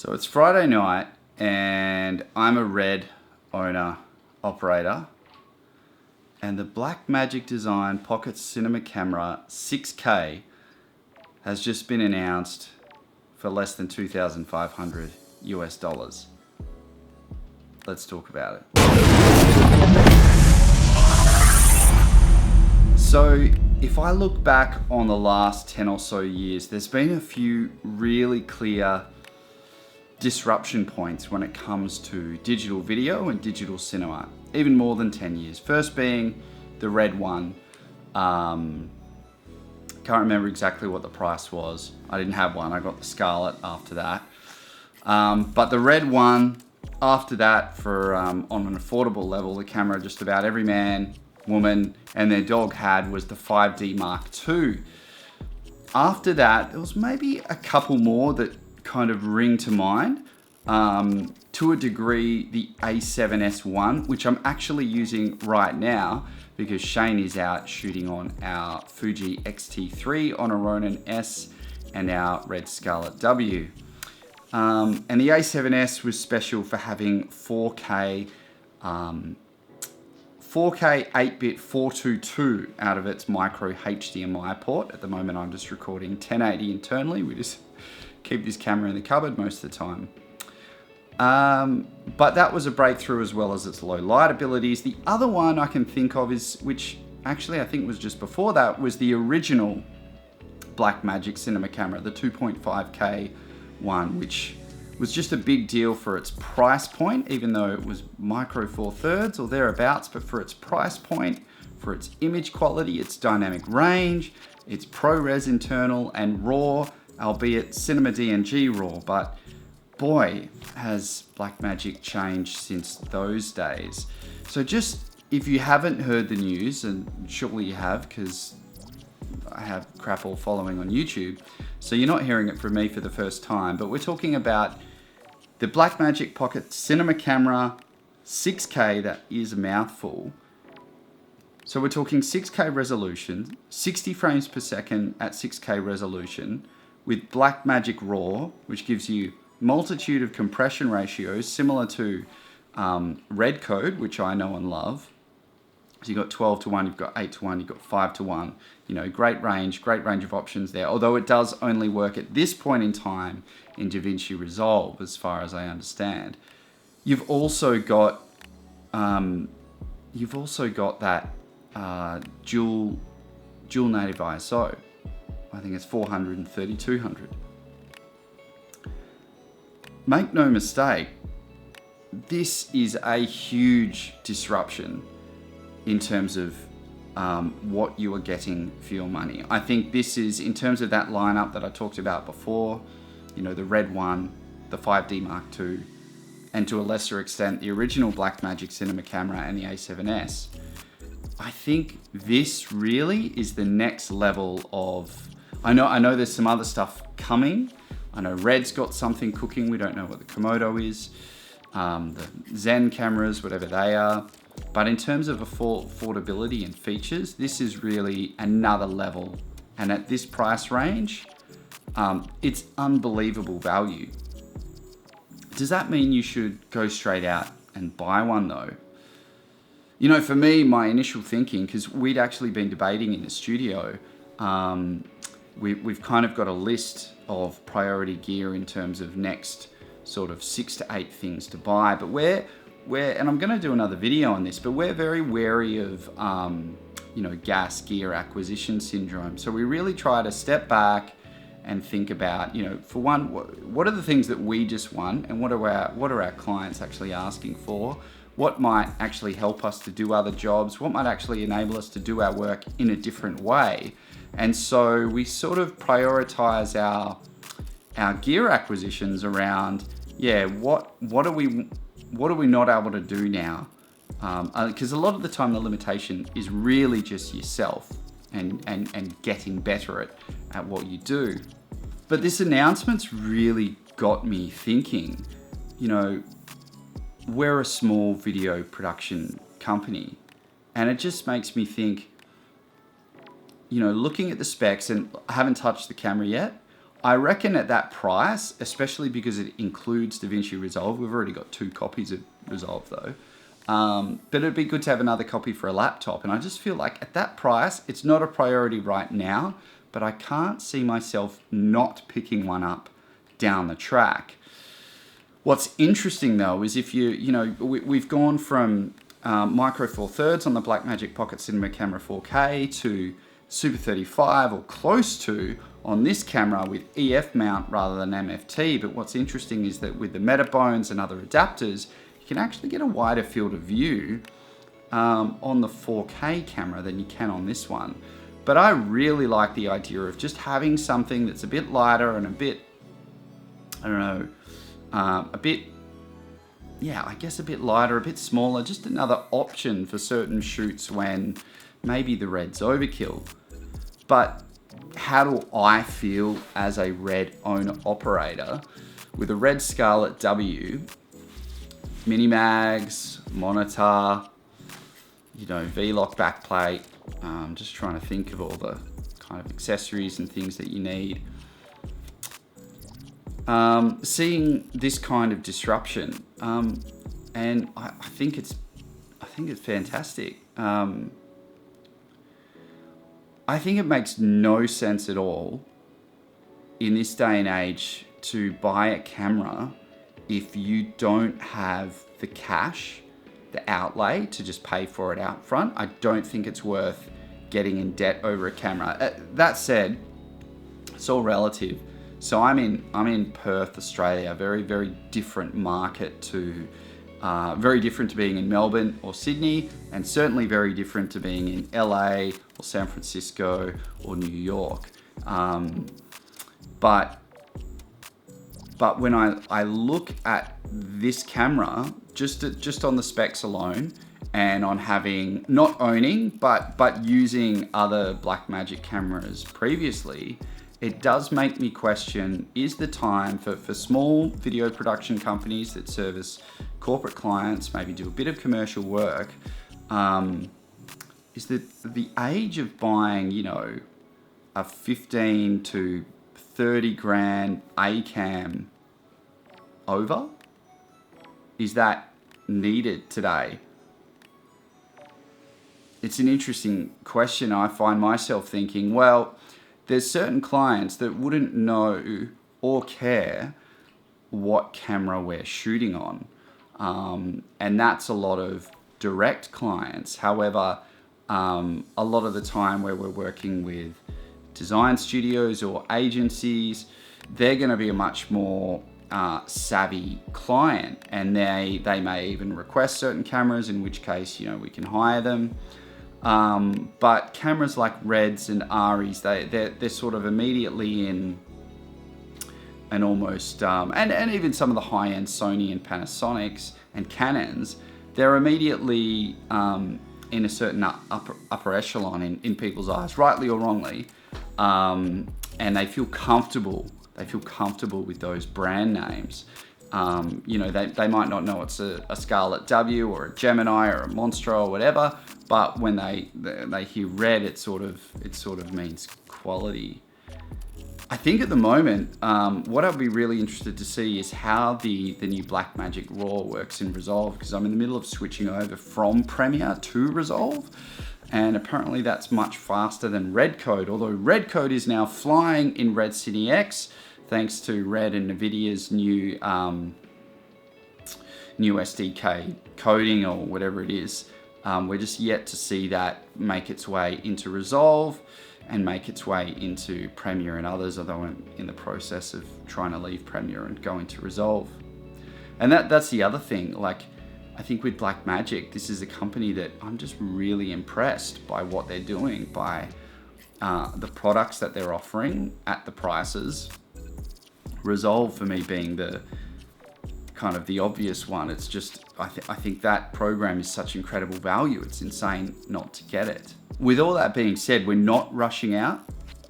So it's Friday night and I'm a Red owner, operator, and the Blackmagic Design Pocket Cinema Camera 6K has just been announced for less than $2,500 US. Let's talk about it. So if I look back on the last 10 or so years, there's been a few really clear disruption points when it comes to digital video and digital cinema, even more than 10 years. First being the Red one. Can't remember exactly what the price was. I didn't have one, I got the Scarlet after that. But the Red one, after that, for on an affordable level, the camera just about every man, woman, and their dog had was the 5D Mark II. After that, there was maybe a couple more that kind of ring to mind. To a degree, the A7S1, which I'm actually using right now because Shane is out shooting on our Fuji X-T3 on a Ronin S and our Red Scarlet-W. And the A7S was special for having 4K 8-bit 422 out of its micro HDMI port. At the moment I'm just recording 1080 internally. We just keep this camera in the cupboard most of the time. But that was a breakthrough as well as its low light abilities. The other one I can think of is, which actually I think was just before that, was the original Blackmagic Cinema Camera, the 2.5K one, which was just a big deal for its price point, even though it was micro 4/3 or thereabouts, but for its price point, for its image quality, its dynamic range, its ProRes internal and RAW, albeit Cinema DNG RAW, but boy, has Blackmagic changed since those days. So just, if you haven't heard the news, and surely you have, because I have crap all following on YouTube, so you're not hearing it from me for the first time, but we're talking about the Blackmagic Pocket Cinema Camera 6K, that is a mouthful. So we're talking 6K resolution, 60 frames per second at 6K resolution, with Blackmagic RAW, which gives you multitude of compression ratios similar to Red Code, which I know and love. So you've got 12:1, you've got 8:1, you've got 5:1. You know, great range of options there. Although it does only work at this point in time in DaVinci Resolve, as far as I understand. You've also got that dual native ISO. I think it's 400 and 3200. Make no mistake, this is a huge disruption in terms of what you are getting for your money. I think this is, in terms of that lineup that I talked about before, you know, the Red one, the 5D Mark II, and to a lesser extent, the original Blackmagic Cinema Camera and the A7S. I think this really is the next level of, I know there's some other stuff coming. I know Red's got something cooking. We don't know what the Komodo is. The Zen cameras, whatever they are. But in terms of affordability and features, this is really another level. And at this price range, it's unbelievable value. Does that mean you should go straight out and buy one though? You know, for me, my initial thinking, because we'd actually been debating in the studio, we've kind of got a list of priority gear in terms of next sort of 6 to 8 things to buy. But we're and I'm going to do another video on this, but we're very wary of, you know, gas gear acquisition syndrome. So we really try to step back and think about, you know, for one, what are the things that we just want, and what are our clients actually asking for? What might actually help us to do other jobs? What might actually enable us to do our work in a different way? And so we sort of prioritize our gear acquisitions around, yeah, what are we not able to do now? Because a lot of the time the limitation is really just yourself and getting better at what you do. But this announcement's really got me thinking. You know, we're a small video production company, and it just makes me think, you know, looking at the specs, and I haven't touched the camera yet, I reckon at that price, especially because it includes DaVinci Resolve, we've already got 2 copies of Resolve though, but it'd be good to have another copy for a laptop. And I just feel like at that price, it's not a priority right now, but I can't see myself not picking one up down the track. What's interesting though is if we've gone from Micro Four Thirds on the Blackmagic Pocket Cinema Camera 4K to Super 35 or close to on this camera with EF mount rather than MFT. But what's interesting is that with the Metabones and other adapters, you can actually get a wider field of view on the 4K camera than you can on this one. But I really like the idea of just having something that's a bit lighter and a bit, I don't know, a bit lighter, a bit smaller, just another option for certain shoots when maybe the Red's overkill. But how do I feel as a Red owner-operator with a Red Scarlet-W, mini mags, monitor, V-lock backplate? Just trying to think of all the kind of accessories and things that you need. Seeing this kind of disruption, and I think it's fantastic. I think it makes no sense at all in this day and age to buy a camera if you don't have the cash, the outlay to just pay for it out front. I don't think it's worth getting in debt over a camera. That said, it's all relative. So I'm in Perth, Australia, very, very different market to, very different to being in Melbourne or Sydney, and certainly very different to being in LA or San Francisco or New York. But when I look at this camera, just on the specs alone, and on having, not owning, but using other Blackmagic cameras previously, it does make me question, is the time for small video production companies that service corporate clients, maybe do a bit of commercial work, is the age of buying, a 15 to 30 grand A-cam over? Is that needed today? It's an interesting question. I find myself thinking, well, there's certain clients that wouldn't know or care what camera we're shooting on. And that's a lot of direct clients. However, a lot of the time where we're working with design studios or agencies, they're going to be a much more savvy client, and they may even request certain cameras, in which case, we can hire them. But cameras like Reds and Aries, they're sort of immediately in an almost, and even some of the high-end Sony and Panasonics and Canons, they're immediately in a certain upper echelon in people's eyes, rightly or wrongly, and they feel comfortable. They feel comfortable with those brand names. They might not know it's a Scarlet-W or a Gemini or a Monstro or whatever, but when they hear Red, it sort of means quality. I think at the moment, what I'd be really interested to see is how the new Blackmagic RAW works in Resolve, because I'm in the middle of switching over from Premiere to Resolve, and apparently that's much faster than Red Code, although Red Code is now flying in Red Cine X, thanks to Red and NVIDIA's new SDK coding or whatever it is. We're just yet to see that make its way into Resolve and make its way into Premiere and others, although I'm in the process of trying to leave Premiere and go into Resolve. And that's the other thing. Like, I think with Blackmagic, this is a company that I'm just really impressed by what they're doing, by the products that they're offering at the prices. Resolve for me being the kind of the obvious one. It's just, I think that program is such incredible value. It's insane not to get it. With all that being said, we're not rushing out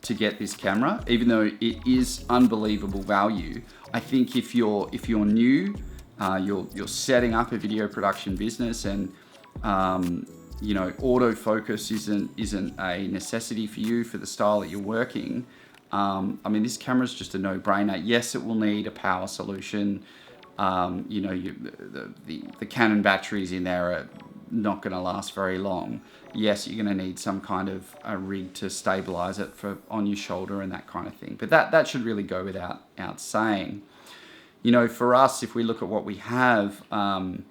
to get this camera, even though it is unbelievable value. I think if you're new, you're setting up a video production business, and autofocus isn't a necessity for you for the style that you're working. I mean, this camera is just a no-brainer. Yes, it will need a power solution. You know, the Canon batteries in there are not going to last very long. Yes, you're going to need some kind of a rig to stabilize it on your shoulder and that kind of thing. But that should really go without saying. You know, for us, if we look at what we have, the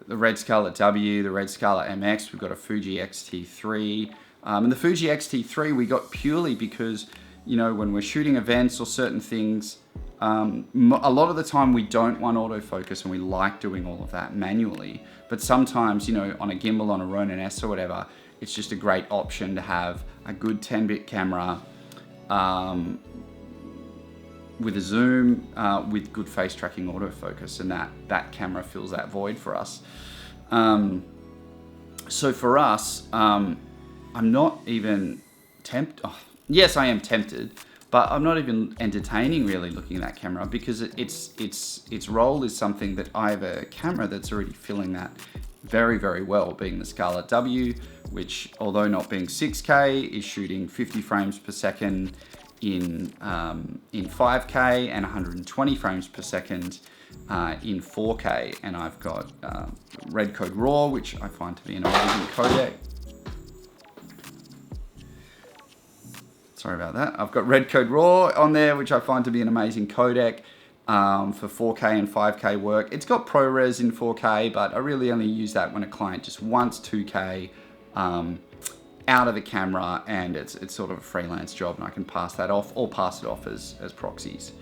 Red Scarlet-W, the Red Scarlet MX, we've got a Fuji X-T3. And the Fuji X-T3 we got purely because, you know, when we're shooting events or certain things, a lot of the time we don't want autofocus and we like doing all of that manually. But sometimes, you know, on a gimbal, on a Ronin S or whatever, it's just a great option to have a good 10-bit camera with a zoom, with good face tracking autofocus, and that camera fills that void for us. So for us, I'm not even tempted. Oh, yes, I am tempted, but I'm not even entertaining really looking at that camera because its role is something that I have a camera that's already filling that very, very well, being the Scarlet-W, which, although not being 6K, is shooting 50 frames per second in 5K and 120 frames per second in 4K. And I've got Red Code RAW, which I find to be an amazing codec. Sorry about that. I've got Red Code RAW on there, which I find to be an amazing codec for 4K and 5K work. It's got ProRes in 4K, but I really only use that when a client just wants 2K out of the camera, and it's sort of a freelance job, and I can pass that off or pass it off as proxies.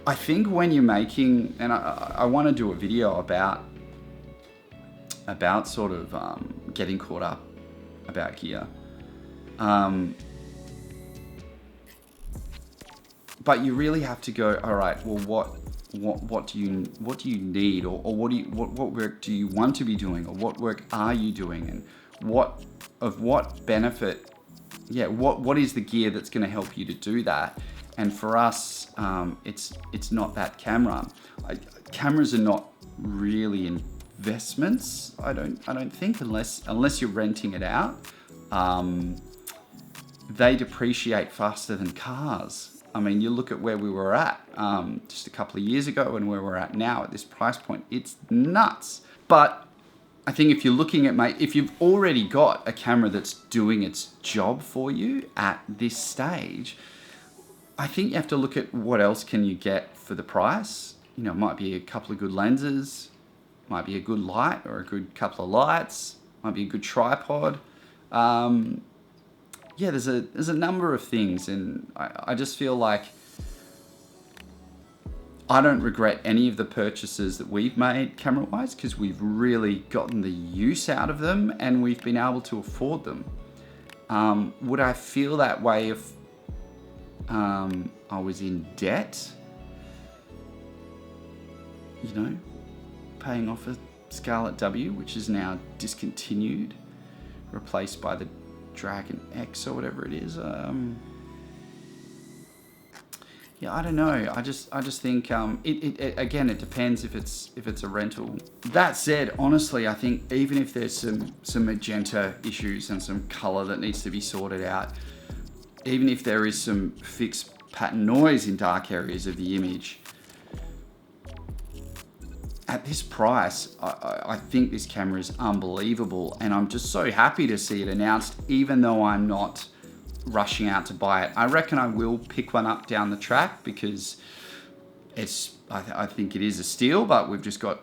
I think when you're making, and I want to do a video about sort of getting caught up about gear. But you really have to go, all right, well, what do you need, or what work do you want to be doing, or what work are you doing, and what benefit, what is the gear that's going to help you to do that? And for us, it's not that camera. Cameras are not really investments, I don't think, unless you're renting it out. They depreciate faster than cars. I mean, you look at where we were at just a couple of years ago and where we're at now at this price point, it's nuts. But I think if you're looking at if you've already got a camera that's doing its job for you at this stage, I think you have to look at what else can you get for the price. You know, it might be a couple of good lenses, might be a good light or a good couple of lights, might be a good tripod. Yeah, there's a number of things, and I just feel like I don't regret any of the purchases that we've made camera-wise, because we've really gotten the use out of them and we've been able to afford them. Would I feel that way if I was in debt? You know, paying off a Scarlet-W, which is now discontinued, replaced by the Dragon X or whatever it is. Yeah, I don't know. I just think it again, it depends if it's a rental. That said, honestly, I think even if there's some magenta issues and some color that needs to be sorted out, even if there is some fixed pattern noise in dark areas of the image, at this price, I think this camera is unbelievable, and I'm just so happy to see it announced, even though I'm not rushing out to buy it. I reckon I will pick one up down the track because I think it is a steal, but we've just got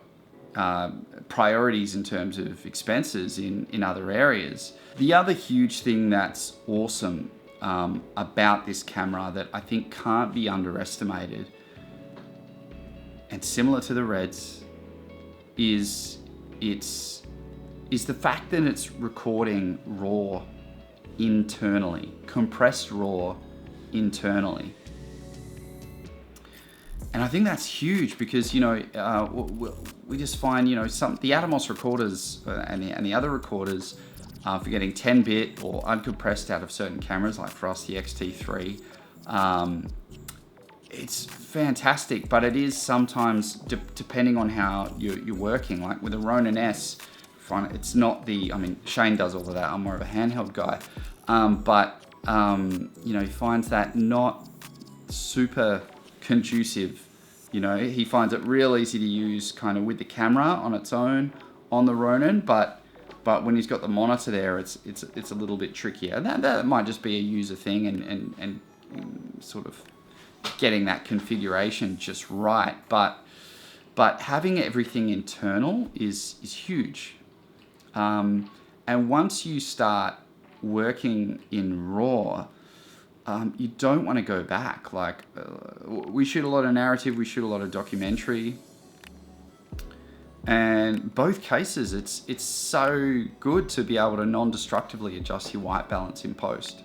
priorities in terms of expenses in other areas. The other huge thing that's awesome about this camera that I think can't be underestimated, and similar to the Reds, is the fact that it's recording RAW internally, compressed RAW internally. And I think that's huge because, you know, we just find, you know, the Atomos recorders and the other recorders for getting 10-bit or uncompressed out of certain cameras, like for us, the X-T3, it's fantastic, but it is sometimes, depending on how you're working, like with a Ronin S, it's not I mean, Shane does all of that, I'm more of a handheld guy, but you know, he finds that not super conducive. You know, he finds it real easy to use kind of with the camera on its own on the Ronin, but when he's got the monitor there, it's a little bit trickier. And that might just be a user thing and sort of getting that configuration just right. But having everything internal is huge. And once you start working in RAW, you don't want to go back. Like, we shoot a lot of narrative, we shoot a lot of documentary. And both cases, it's so good to be able to non-destructively adjust your white balance in post,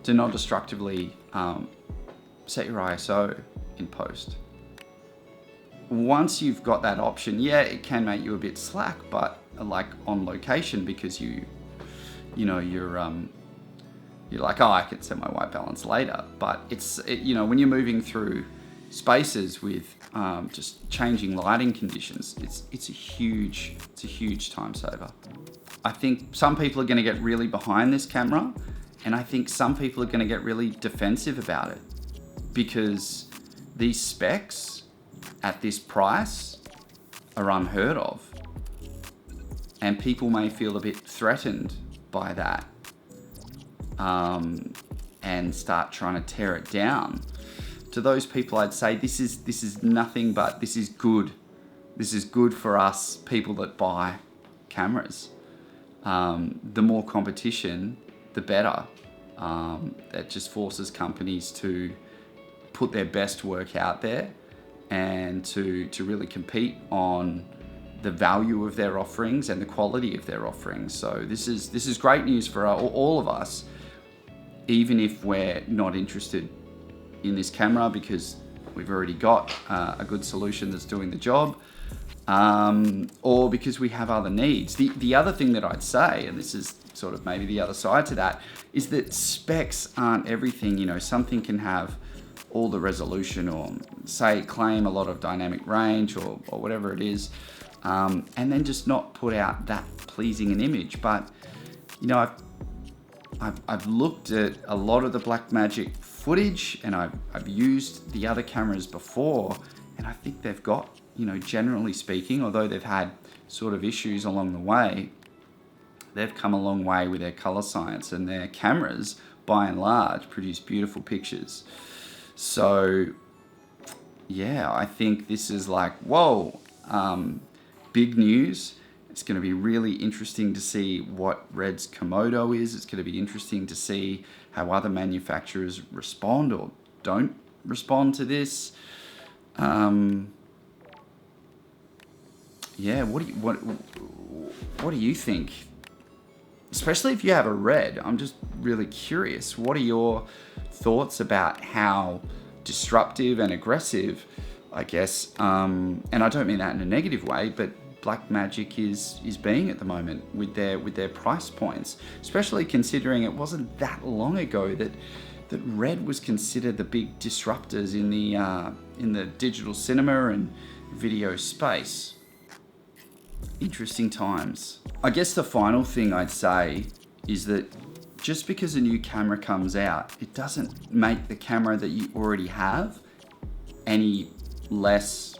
to non-destructively set your ISO in post. Once you've got that option, yeah, it can make you a bit slack, but like on location, because you're like, oh, I can set my white balance later. But you know, when you're moving through spaces with just changing lighting conditions, it's a huge time saver. I think some people are going to get really behind this camera, and I think some people are going to get really defensive about it, because these specs at this price are unheard of, and people may feel a bit threatened by that, and start trying to tear it down. To those people, I'd say this is nothing but this is good. This is good for us people that buy cameras. The more competition, the better. That just forces companies to put their best work out there and to really compete on the value of their offerings and the quality of their offerings. So this is great news for all of us, even if we're not interested in this camera because we've already got a good solution that's doing the job, or because we have other needs. The other thing that I'd say, and this is sort of maybe the other side to that, is that specs aren't everything. You know, something can have all the resolution, or say claim a lot of dynamic range, or whatever it is, and then just not put out that pleasing an image. But you know, I've looked at a lot of the Blackmagic footage, and I've used the other cameras before, and I think they've got, you know, generally speaking, although they've had sort of issues along the way, they've come a long way with their color science, and their cameras, by and large, produce beautiful pictures. So yeah, I think this is like, whoa, big news. It's going to be really interesting to see what Red's Komodo is. It's going to be interesting to see how other manufacturers respond or don't respond to this. Yeah, what do you think? Especially if you have a Red, I'm just really curious. What are your thoughts about how disruptive and aggressive, I guess, and I don't mean that in a negative way, but Blackmagic is being at the moment with their price points, especially considering it wasn't that long ago that Red was considered the big disruptors in the digital cinema and video space. Interesting times. I guess the final thing I'd say is that just because a new camera comes out, it doesn't make the camera that you already have any less.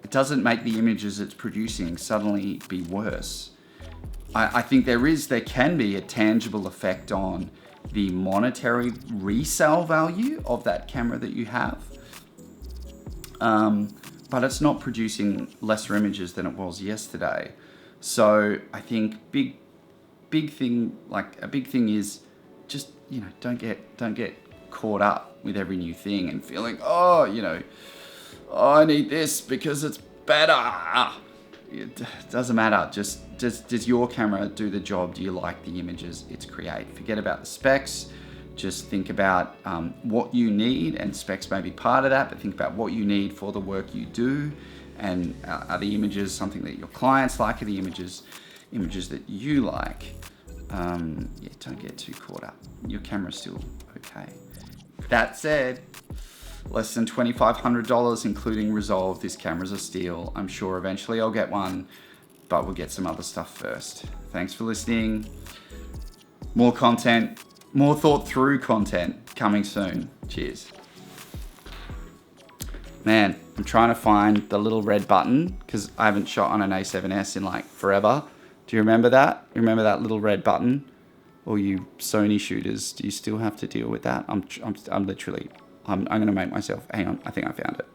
It doesn't make the images it's producing suddenly be worse. I think there can be a tangible effect on the monetary resale value of that camera that you have. But it's not producing lesser images than it was yesterday. So I think a big thing is just, you know, don't get caught up with every new thing and feeling, oh, you know, oh, I need this because it's better. It doesn't matter. Just does your camera do the job? Do you like the images it's create? Forget about the specs. Just think about what you need, and specs may be part of that, but think about what you need for the work you do, and are the images something that your clients like? Are the images that you like? Yeah, don't get too caught up. Your camera's still okay. That said, less than $2,500, including Resolve. This camera's a steal. I'm sure eventually I'll get one, but we'll get some other stuff first. Thanks for listening. More content More thought through content coming soon. Cheers. Man, I'm trying to find the little red button because I haven't shot on an A7S in like forever. Do you remember that? You remember that little red button? Or you Sony shooters, do you still have to deal with that? I'm literally, I'm gonna make myself, hang on, I think I found it.